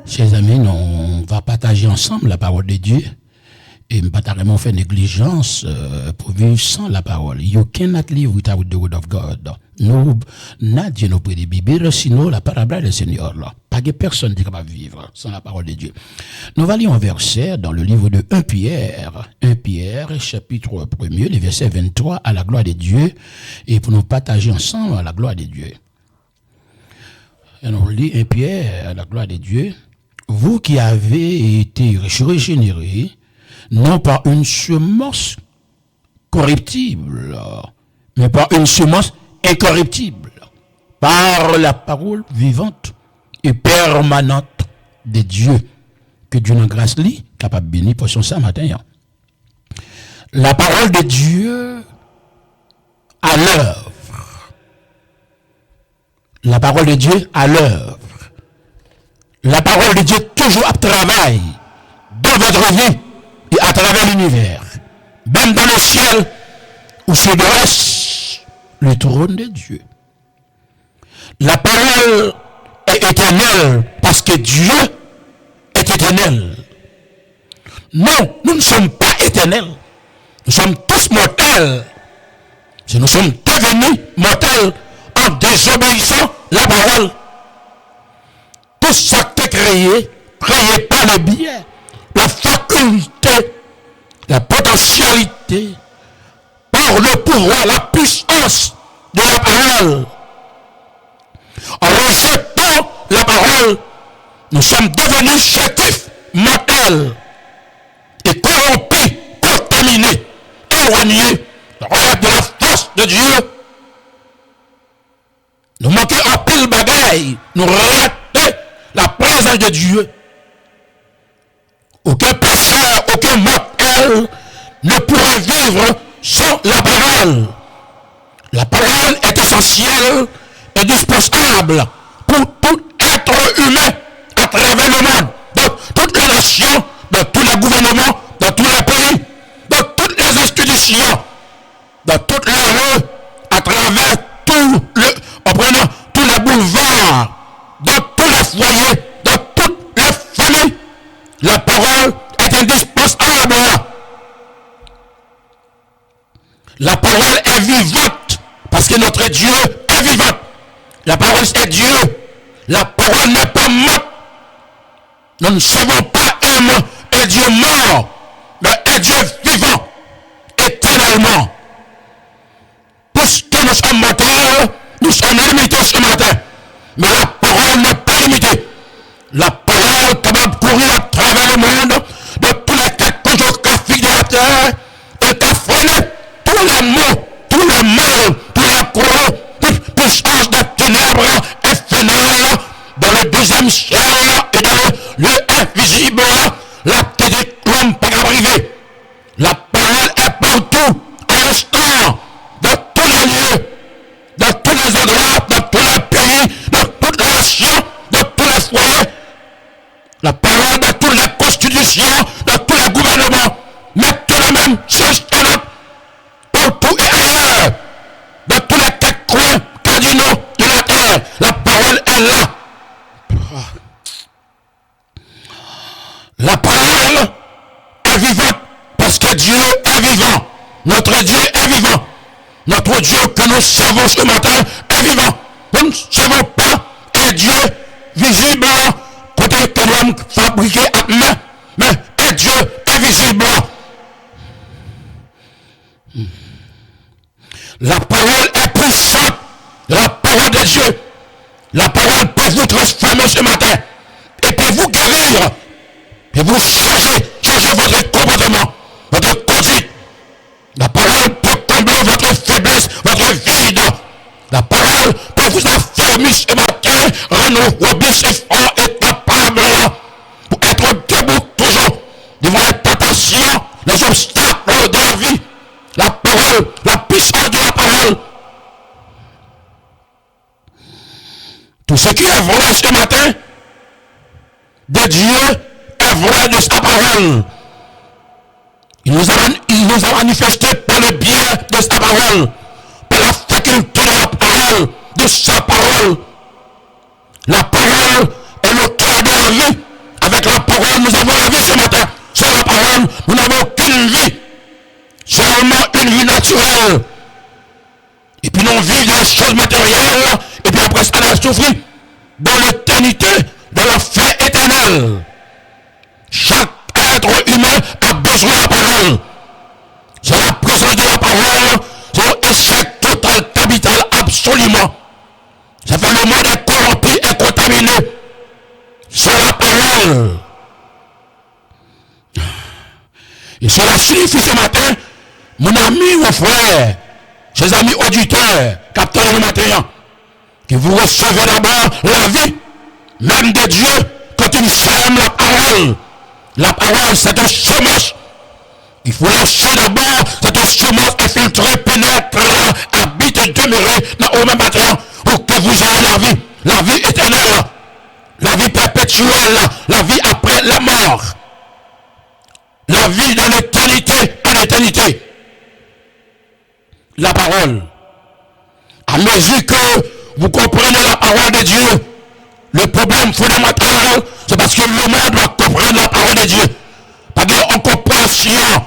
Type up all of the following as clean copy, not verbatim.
Chers amis, on va partager ensemble la parole de Dieu. Et pas carrément faire négligence pour vivre sans la parole. You cannot live without the word of God. Nous, Dieu nous prie de Bible, sinon la parole du Seigneur là. Pas que personne n'est capable de vivre sans la parole de Dieu. Nous allons lire un verset dans le livre de 1 Pierre. 1 Pierre, chapitre 1er, le verset 23, à la gloire de Dieu. Et pour nous partager ensemble à la gloire de Dieu. Et on lit 1 Pierre, à la gloire de Dieu. Vous qui avez été régénérés, non par une semence corruptible, mais par une semence incorruptible, par la parole vivante et permanente de Dieu, que Dieu nous grâce lui, capable de bénir pour son ça matin. La parole de Dieu à l'œuvre. La parole de Dieu à l'œuvre. La parole de Dieu toujours à travail dans votre vie et à travers l'univers, même dans le ciel, où se dresse le trône de Dieu. La parole est éternelle parce que Dieu est éternel. Non, nous ne sommes pas éternels. Nous sommes tous mortels. Si nous sommes devenus mortels en désobéissant la parole. Tout ça qui est créé par le bien. La faculté, la potentialité, par le pouvoir, la puissance de la parole. En rejetant la parole, nous sommes devenus chétifs, mortels, et corrompus, contaminés, éloignés de la force de Dieu. Nous manquons un pile bagaille, nous ratons la présence de Dieu. Aucun passeur, aucun mortel ne pourra vivre sans la parole. La parole est essentielle et indispensable pour tout être humain à travers le monde, dans toutes les nations, dans tous les gouvernements, dans tous les pays, dans toutes les institutions, dans toutes les rues, à travers en prenant tous les boulevards, dans tous les foyers, dans toutes les familles. La parole est indispensable. La parole est vivante parce que notre Dieu est vivant. La parole c'est Dieu. La parole n'est pas morte. Nous ne savons pas un Dieu mort, mais un Dieu vivant éternellement. Puisque nous sommes mortels, nous sommes limités ce matin. Mais la parole n'est pas limitée. La parole est capable de courir à travers le monde, de tous les têtes géographiques de la terre, et d'affoler tous les maux, tous les mal, tous les courants, toute puissance des ténèbres infernales, dans le deuxième ciel et dans le lieu invisible, la tête de l'homme pas arriver. La parole est partout, à l'instant, dans tous les lieux, dans tous les endroits, dans tous les pays, dans toutes les nations, dans tous les foyers. La parole de toutes les constitutions, de tous les gouvernements, maintenant même, s'installe partout et ailleurs, dans tous les quatre coins cardinaux de la terre. La parole est là. La parole est vivante parce que Dieu est vivant. Notre Dieu est vivant. Notre Dieu que nous servons ce matin est vivant. Nous ne savons pas un Dieu visible côté que l'homme fabriqué à main, mais un Dieu invisible. La parole est puissante. La parole de Dieu. La parole peut vous transformer ce matin et peut vous guérir et vous changer votre comportement, votre conduite. La parole peut combler votre faiblesse, votre vide. La parole peut vous affermir ce matin, rendre robuste et fort et capable pour être debout toujours devant les tentations, les obstacles de la vie. La parole, la puissance de la parole. Tout ce qui est vrai ce matin de Dieu est vrai de sa parole. Il nous a manifesté par le bien de sa parole, par la faculté de la parole, de sa parole. La parole est le cœur de la vie. nous avons la vie ce matin, sans la parole, nous n'avons aucune vie. Seulement une vie naturelle. Et puis nous vivons dans les choses matérielles, et puis après ça, on a souffri dans l'éternité, dans la fin éternelle. Chaque être humain a besoin de la parole. C'est la présence de la parole, c'est un échec total, capital, absolument. Ça fait le monde est corrompu et contaminé. C'est la parole. Et cela signifie ce matin, mon ami, mon frère, chers amis auditeurs, capteurs le matin, que vous recevez d'abord la vie, même de Dieu, quand il sème la parole. La parole, c'est un semence. Il faut lâcher d'abord cette semence infiltrée, pénètre, habite, demeurer dans le même matin pour que vous ayez la vie éternelle, la vie perpétuelle, la vie après la mort, la vie dans l'éternité, en éternité. La parole. À mesure que vous comprenez la parole de Dieu, le problème fondamental, c'est parce que le monde doit comprendre la parole de Dieu. Pas en compréhension.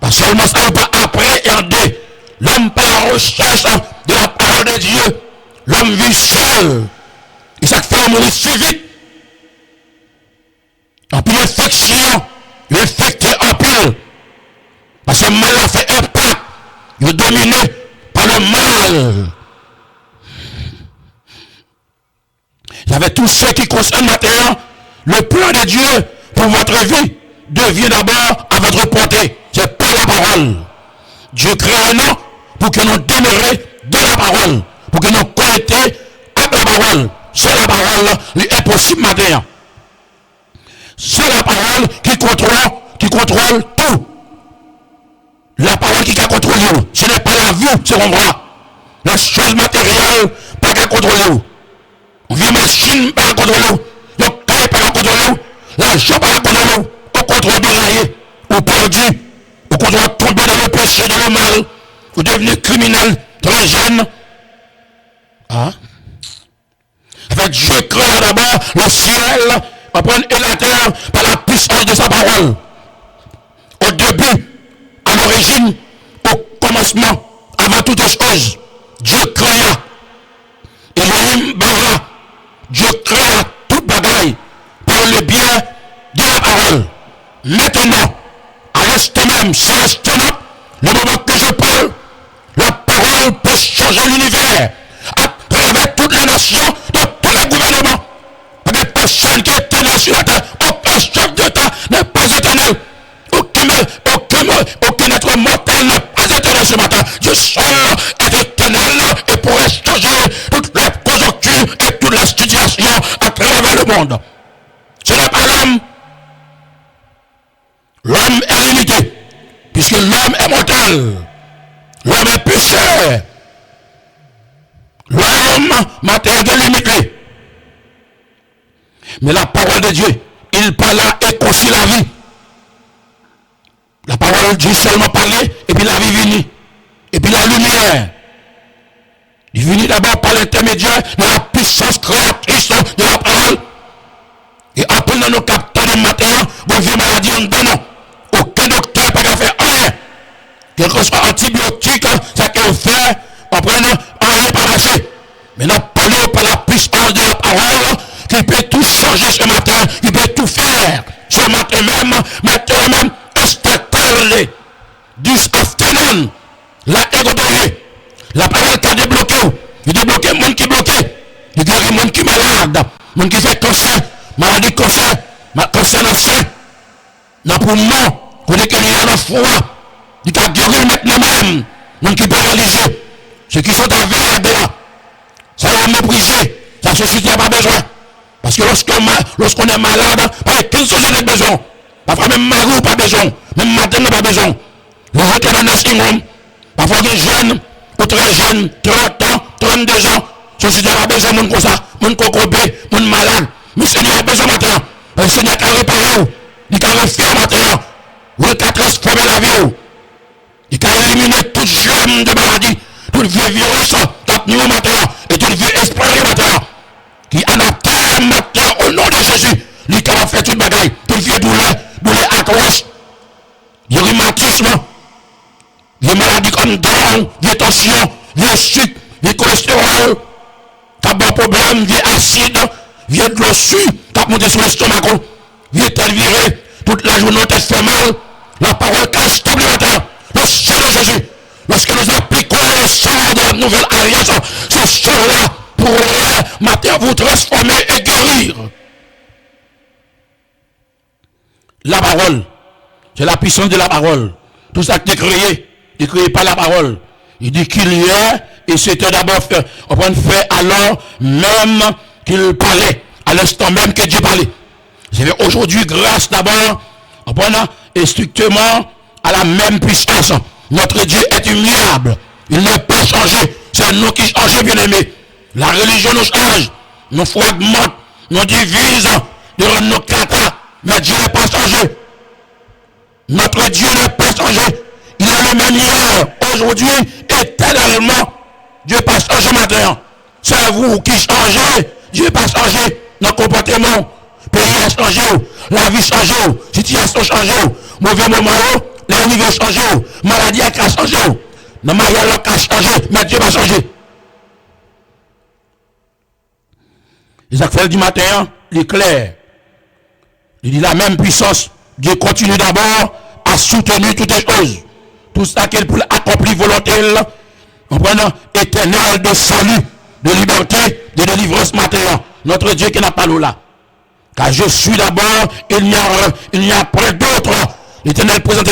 Pas seulement ça, pas après et en deux. L'homme par la recherche de la parole de Dieu. L'homme vit seul. Et ça fait mourir si vite. En plus, l'infection, il est infecté en pile. Parce que le mal a fait impact. Il est dominé par le mal. Il y avait tout ce qui concerne la terre. Le plan de Dieu pour votre vie devient d'abord à votre portée. C'est pas la parole. Dieu crée un nom pour que nous demeurions de la parole. Pour que nous connections avec la parole. C'est la parole, l'impossible matin. C'est la parole qui contrôle tout. La parole qui contrôle vous. Ce n'est pas la vue, c'est l'endroit. La chose matérielle, pas qu'à contrôler vous. On vit machine, pas qu'à contrôler vous. Le caille, pas qu'à contrôler vous. L'argent, pas qu'à contrôler vous. Au contrôle déraillé, ou perdu, au contrôle tombé dans le péché, dans le mal. Vous devenez criminel, très jeune. Hein? Avec Dieu crée d'abord le ciel, et la terre par la puissance de sa parole. Au début, à l'origine, au commencement, avant toute chose, Dieu créa. Elohim bara. Dieu créa toute bagaille par le bien de la parole. Maintenant, à l'instant même, c'est l'instant, le moment que je parle, la parole peut changer l'univers à travers toutes les nations, de tous les gouvernements. Il n'y a personne qui est éternel sur la terre. Aucun chef d'État n'est pas éternel. Aucun être mortel n'est pas éternel ce matin. Dieu seul est éternel et pourrait changer toutes les conjonctures et toutes les situations à travers le monde. Ce n'est pas l'homme. L'homme est limité, puisque l'homme est mortel. L'homme est pécheur. L'homme matériel limité. Mais la parole de Dieu, il parle et conçut la vie. La parole de Dieu seulement parlait, et puis la vie venue. Et puis la lumière. Il venait d'abord par l'intermédiaire de la puissance créatrice de la parole. Et après, dans nos capteurs de matin, vous avez maladie en donnant. Aucun docteur n'a pas faire rien. Quel que soit antibiotique, ça qu'il fait, on prend rien par marcher. Mais nous parlons par la puissance de la parole, qui peut tout changer ce matin, il peut tout faire. Ce matin même, maintenant même, this afternoon, la égodorie, la parole qui a débloqué, il débloque le monde qui est bloqué, il guérit le monde qui est malade, le monde qui fait cancer, maladie cancer dans le sein, dans le poumon, qu'on est qu'il y a dans le froid, il a guéri maintenant même, le monde qui est paralysé, ceux qui sont aveugles là, ça va mépriser, la société n'a pas besoin, parce que lorsqu'on est malade, pas quelle société a besoin. Parfois même Marou pas besoin, même Madame n'a pas besoin. Vous rentrez dans le nursing home, parfois des jeunes, ou très jeunes, 30 ans, 32 ans, société n'a pas besoin de monde comme ça, monde cocobé, monde malade. Mais le Seigneur a besoin maintenant. Le Seigneur a réparé, il a refaire maintenant. Il a transformé la vie. Il a éliminé tout germe de maladie, tout vieux virus, tout nouveau maintenant, et tout vieux esprit maintenant. Qui en a terre maintenant au nom de Jésus. Il a fait toute bagaille, tout vieux vieillissement, les maladies comme down, les tensions, les sucre, les cholestérol, t'as bon problème, les acides, les de l'eau suie, t'as monté sur l'estomac, les têtes virées, toute la journée, t'es fait mal, la parole cache supplémentaire, le sang de Jésus. Lorsque nous appliquons le sang de la nouvelle alliance, ce sang-là pourrait matin vous transformer et guérir. La parole, c'est la puissance de la parole. Tout ça qui est créé par la parole. Il dit qu'il y a, et c'était d'abord fait, on peut faire alors même qu'il parlait, à l'instant même que Dieu parlait. C'est aujourd'hui, grâce d'abord, on peut et strictement à la même puissance. Notre Dieu est immuable. Il n'est pas changé. C'est nous qui changeons, bien aimés. La religion nous change, nous fragmente, nous divise, nous nous cataractes. Mais Dieu n'est pas changé. Notre Dieu n'est pas changé. Il est le même hier, aujourd'hui, éternellement. Dieu n'est pas changé maintenant. C'est vous qui changez. Dieu n'est pas changé. Notre comportement, pays a changé, la vie a changé, situation a changé, mauvais moment, les niveaux ont changé, maladie a changé, le mariage a changé, mais Dieu va changer. Isaac fait du matin, il est clair. Il dit la même puissance. Dieu continue d'abord à soutenir toutes les choses. Tout ça qu'il peut accomplir volontairement, en prenant éternel de salut, de liberté, de délivrance matérielle. Notre Dieu qui n'a pas l'eau là. Car je suis d'abord, il n'y a pas d'autre. L'Éternel présente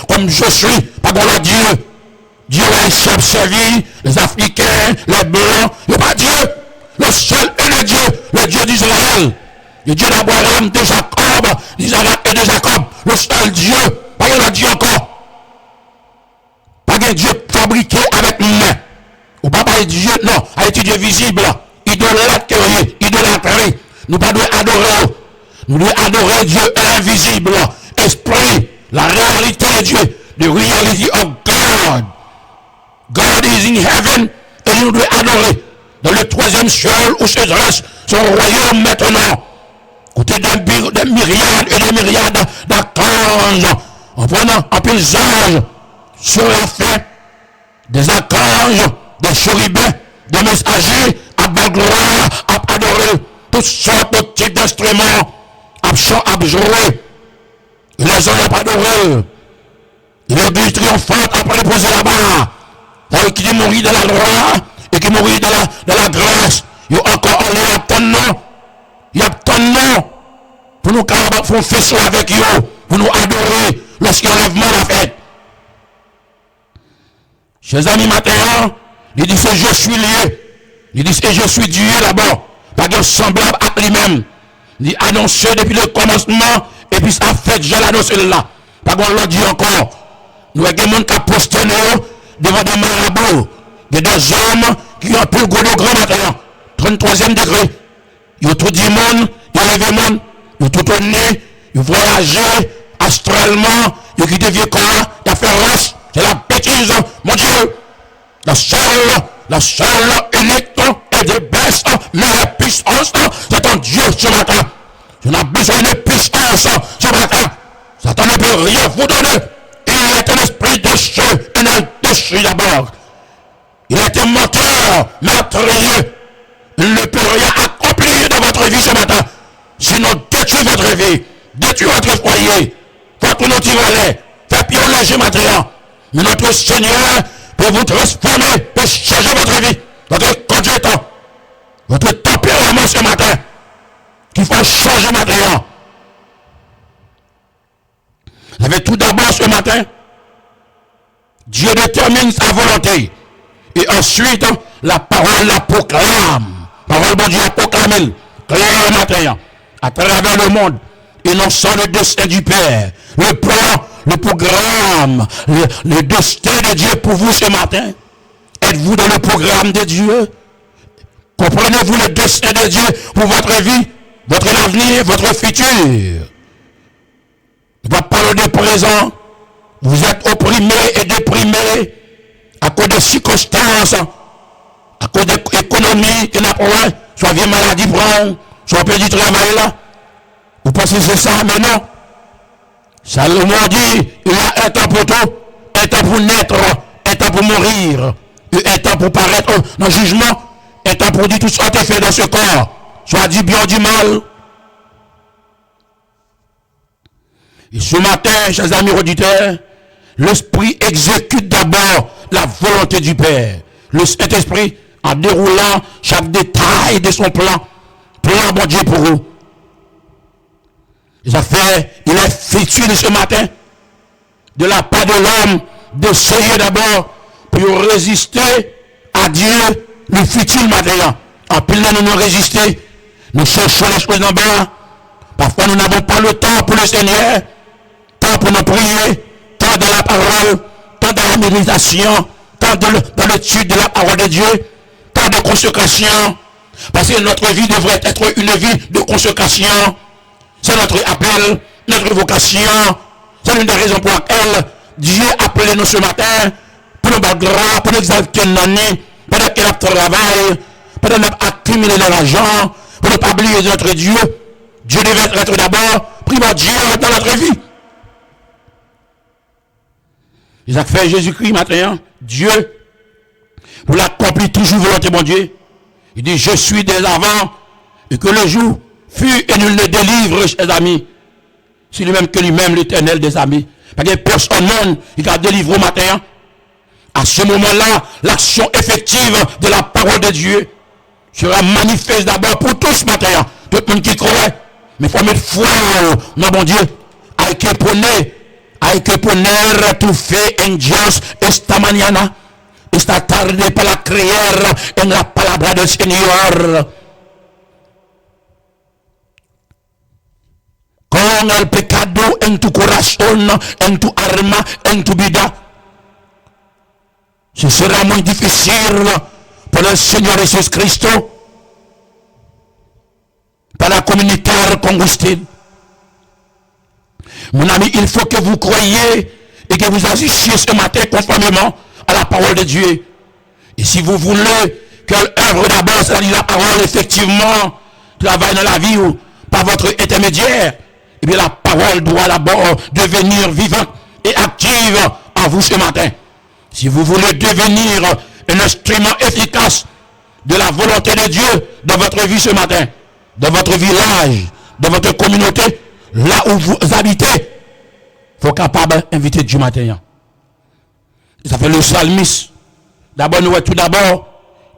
comme je suis, pas comme Dieu. Dieu a servi les Africains, les Blancs, il n'y a pas Dieu. Le seul est le Dieu d'Israël. Le Dieu d'Abraham, de Jacob, d'Isaac et de Jacob. Le seul Dieu, pas un Dieu encore. Pas un Dieu fabriqué avec une main. Ou pas un Dieu, non, un Dieu visible. Idolâtrie. Nous ne devons pas adorer. Nous devons adorer Dieu invisible. Esprit, la réalité de Dieu. The reality of God. God is in heaven. Et nous devons adorer. Dans le troisième ciel où se dresse son royaume maintenant. Côté des myriades et des myriades d'archanges. En prenant un paysage sur la fin des archanges, des chérubins, des messagers, à bas gloire, à adorer. Toutes sortes de types d'instruments, à jouer. Les gens n'ont pas adoré. L'église triomphante après le poser là-bas. Qui est mort dans la loi et qui est mort dans la grâce. Il y a encore un ton nom. Il y a ton nom. Pour nous faire faisceau avec eux. Pour nous adorer lorsqu'il y a l'enlèvement la fête. Chers amis, maintenant, il dit c'est je suis lié. Il dit c'est je suis Dieu là-bas. Pas de semblable à lui-même. Il annonce depuis le commencement et puis ça fait je l'annonce là. Pas qu'on l'a dit encore. Nous avons des gens qui postent devant des marabouts, des hommes qui ont plus gros de grand matin. 33e degré. Ils ont tout dit monde, ils ont levé monde, ils ont tout donné, ils ont voyagé astralement, ils ont quitté vieux corps, ils ont fait race. C'est la bêtise, mon Dieu. La seule unique et de baisse, mais la puissance, c'est un Dieu ce matin. Je n'ai besoin de puissance ce matin. Satan ne peut rien vous donner. Il est un esprit déchu, un déchu d'abord. Il est un menteur, meurtrier. Il ne peut rien accomplir dans votre vie ce matin. Sinon, détruire votre vie, détruire votre foyer, faire tout notre relais, faire pioler ce matin. Mais notre Seigneur peut vous transformer, peut changer votre vie, votre conduite, votre tempérament ce matin, qu'il faut changer maintenant. Vous avez tout d'abord ce matin, Dieu détermine sa volonté. Et ensuite, la parole la proclame. La parole de Dieu la proclame. Clair matin, à travers le monde, énonçant le destin du Père, le plan, le programme, le destin de Dieu pour vous ce matin. Êtes-vous dans le programme de Dieu? Comprenez-vous le destin de Dieu pour votre vie, votre avenir, votre futur? On va parler de présent. Vous êtes opprimés et déprimés à cause de circonstances, à cause de l'économie qui n'a pas, soit vieille maladie prend, soit perdu du travail là. Vous pensez que c'est ça, mais non. Salomon dit, il y a un temps pour tout, un temps pour naître, un temps pour mourir, un temps pour paraître dans le jugement, un temps pour dire tout ce qui est fait dans ce corps, soit du bien ou du mal. Et ce matin, chers amis auditeurs, l'Esprit exécute d'abord la volonté du Père. Le Saint-Esprit, en déroulant chaque détail de son plan bon Dieu pour vous. Il est fêtu ce matin, de la part de l'homme, d'essayer d'abord pour résister à Dieu, le futur matin. En plus, nous nous résister, nous cherchons les choses en bas. Parfois, nous n'avons pas le temps pour le Seigneur, temps pour nous prier, temps dans la parole, temps dans la méditation, temps dans l'étude de la parole de Dieu, temps de consécration. Parce que notre vie devrait être une vie de consécration. C'est notre appel, notre vocation. C'est l'une des raisons pour laquelle Dieu a appelé nous ce matin pour nous battre grâce, pour nous exalter l'année, pendant qu'il a travaillé, pendant qu'il a accumulé l'argent, pour ne pas oublier notre Dieu. Dieu devait être d'abord primordial dans notre vie. Il a fait Jésus-Christ maintenant, Dieu, pour l'accomplir toujours volonté mon Dieu. Il dit, je suis dès avant, et que le jour fut et nul ne délivre, chers amis. C'est lui-même que lui-même, l'Éternel des amis. Parce que personne monde, il a délivré au matin. À ce moment-là, l'action effective de la parole de Dieu sera manifeste d'abord pour tous ce matin. Tout le monde qui croit. Mais il faut mettre foi dans bon Dieu. Hay que poner tu fe en Dios esta mañana. Esta tarde para creer en la palabra del Señor. Con el pecado en tu corazón, en tu alma, en tu vida. Ce sera muy difícil pour le Seigneur Jésus-Christ para comunicar con usted. Mon ami, il faut que vous croyiez et que vous agissiez ce matin conformément à la parole de Dieu. Et si vous voulez que l'œuvre d'abord, c'est-à-dire la parole, effectivement, travaille dans la vie ou par votre intermédiaire, et bien la parole doit d'abord devenir vivante et active en vous ce matin. Si vous voulez devenir un instrument efficace de la volonté de Dieu dans votre vie ce matin, dans votre village, dans votre communauté, là où vous habitez, il faut capable d'inviter Dieu matin. Ça fait le psalmiste. D'abord, tout d'abord,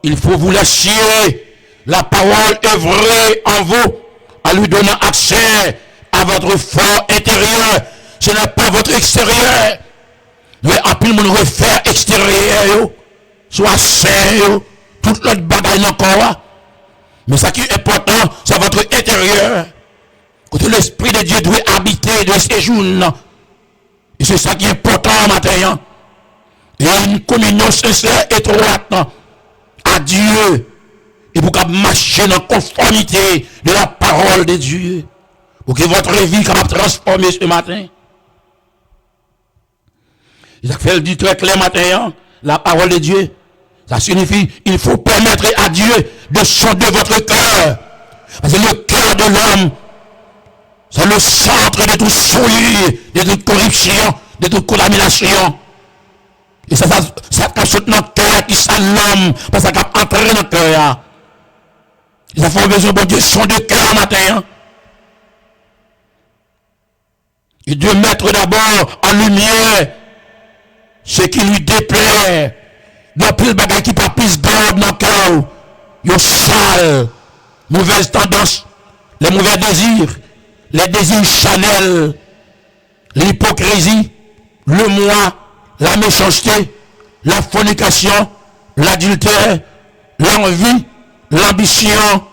il faut vous laisser la parole œuvrer en vous, en lui donnant accès à votre fort intérieur. Ce n'est pas votre extérieur. Mais après, le monde refaire extérieur, soit sain, toute l'autre bagaille encore. Mais ce qui est important, c'est votre intérieur. Quand l'Esprit de Dieu doit habiter de séjour. Et c'est ça qui est important matin. Et une communion sincère étroite à Dieu. Et pour qu'on marche dans la conformité de la parole de Dieu. Pour que votre vie soit transformée ce matin. Il a fait le dit très clair matin, la parole de Dieu. Ça signifie, il faut permettre à Dieu de sonder votre cœur. Parce que le cœur de l'homme, c'est le centre de tout souillure, de toute corruption, de toute contamination. Et ça cache dans le cœur qui s'en l'homme, parce que ça a entré dans le cœur. Ils ont besoin de Dieu, son de cœur matin. Et de mettre d'abord en lumière ce qui lui déplaît. Dans plus de bagages qui pas plus garde dans le cœur. Yo sale, mauvaise tendance, les mauvais désirs, les désirs charnels, l'hypocrisie, le moi, la méchanceté, la fornication, l'adultère, l'envie, l'ambition,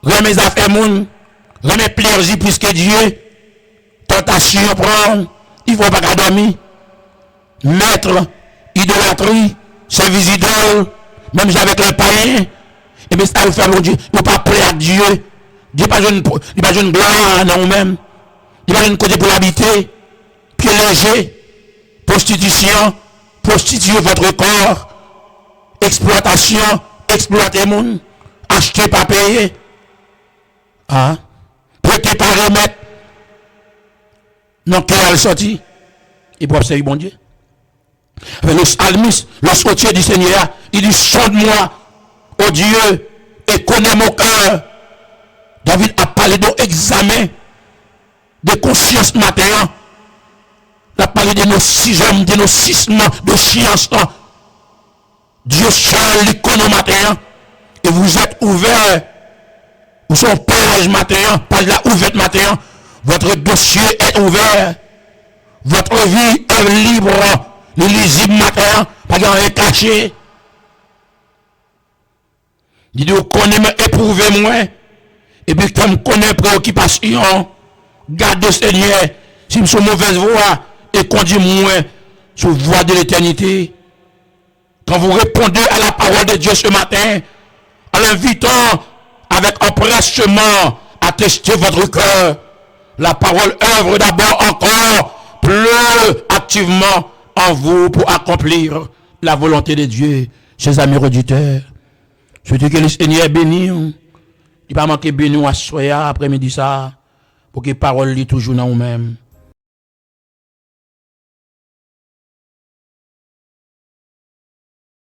remet affaires moun, remet plaisir plus que Dieu, tentation prendre, il faut pas dormir, maître, idolâtrie, service idole, même avec les païens, et bien ça vous fait mon Dieu, il ne pas plaire à Dieu, Dieu pas une gloire dans nous-mêmes, il pas une côté pour l'habiter, pied léger, prostitution, prostituer votre corps, exploitation, exploiter le monde, acheter pas payer, prêter pas remettre, Non, qu'elle est sortie. Et pour observer bon Dieu. Le psalmiste, lorsque Dieu dit Seigneur, il dit sonde-moi, oh Dieu, et connais mon cœur. David a parlé d'un examen de conscience matin. Il a parlé de nos 6 hommes, de nos 6 mois de science. Dieu seul les connaît matin. Et vous êtes ouverts. Vous sont page matin, page la ouverte matin. Votre dossier est ouvert. Votre vie est libre. Le lisible matin, pas rien caché. Dites vous connaissez, éprouvez-moi. Et puis comme connaît préoccupation, gardez Seigneur, si je suis mauvaise voie, et conduis-moi sur la voie de l'éternité. Quand vous répondez à la parole de Dieu ce matin, en l'invitant avec empressement à tester votre cœur, la parole œuvre d'abord encore plus activement en vous pour accomplir la volonté de Dieu, chers amis auditeurs. Je dis que le Seigneur bénit. Il ne pas manquer béni à soya après-midi ça, pour que la parole lit toujours dans nous-mêmes.